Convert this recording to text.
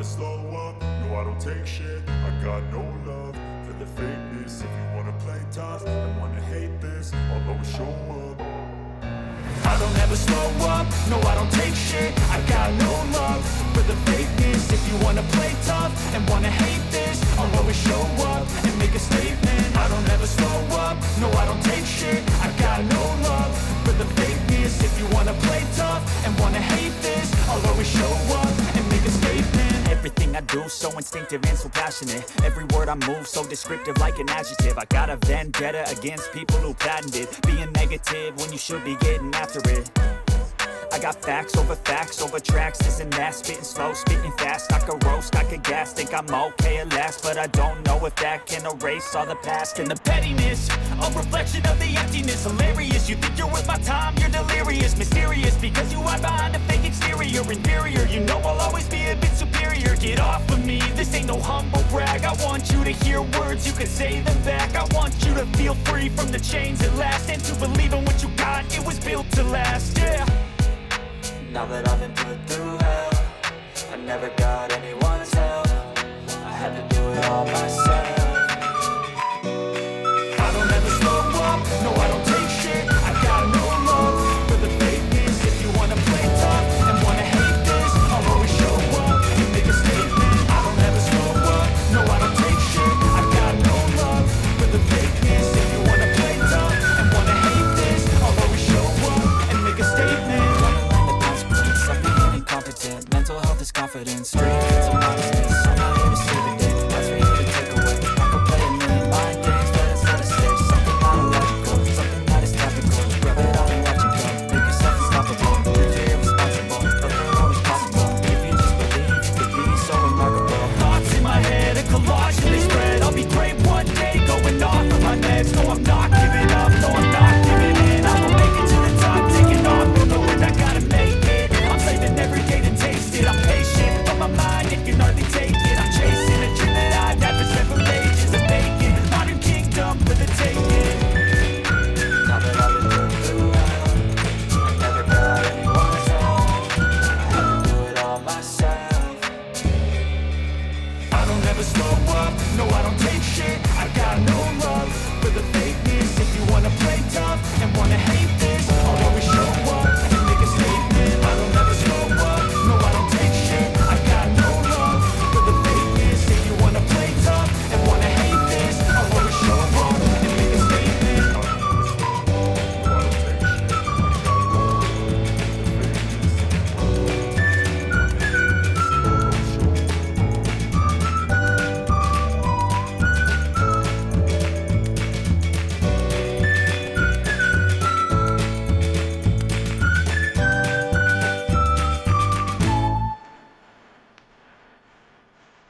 slow up, no I don't take shit. I got no love for the fakeness. If you wanna play tough and wanna hate this, I'll always show up. I don't ever slow up, no I don't take shit. I got no love for the fakeness. If you wanna play tough and wanna hate this, I'll always show up and make a statement. I don't ever slow up, no I don't take shit. I got no love for the fakeness. If you wanna play tough and wanna hate this, I'll always show up and make a statement. Everything I do so instinctive and so passionate. Every word I move so descriptive like an adjective. I got a vendetta against people who patented being negative when you should be getting after it. I got facts over tracks, this and that. Spitting slow, spitting fast, I could roast, I could gas. Think I'm okay at last, but I don't know if that can erase all the past. And the pettiness, a reflection of the emptiness. Hilarious, you think you're worth my time, you're delirious. Mysterious, because you hide behind a fake exterior. Inferior, you know I'll always be a bit superior. Get off of me, this ain't no humble brag. I want you to hear words, you can say them back. I want you to feel free from the chains at last, and to believe in what you got, it was built to last, yeah. Now that I've been put through hell, I never got anyone's help. I had to do it all myself. I don't ever slow up, no I don't take shit. I got no love for the fakeness. If you wanna play tough and wanna hate this, I'll always show up and make a statement. I don't ever slow up, no I don't take shit. I got no love for the fakeness. If you wanna play tough and wanna hate this, I'll always show up and make a statement. Incompetent, mental health is confidence. Street kids are modest, I'm not here to save the day. That's for you to take away. I could play a million mind games, but it's not a stage. Something not illogical, something that is topical. Rub it out and watch it go. Make yourself unstoppable. Dreams are irresponsible, but they're always possible. If you just believe, you could be so remarkable. Thoughts in my head, a collage and they spread. I'll be great one day, going off of my meds. No, I'm not giving up, no, I'm not giving in. I will make it to the top, taking off the road. I gotta make it. I'm saving every day to taste it. I'm patient, but my mind, it can hardly take it. I'm chasing a dream that I've had for several ages. I'm making modern kingdom for the taking. Now that I've been put through hell, I never got anyone's help. I had to do it all myself. I don't ever slow up, no I don't take shit. I got no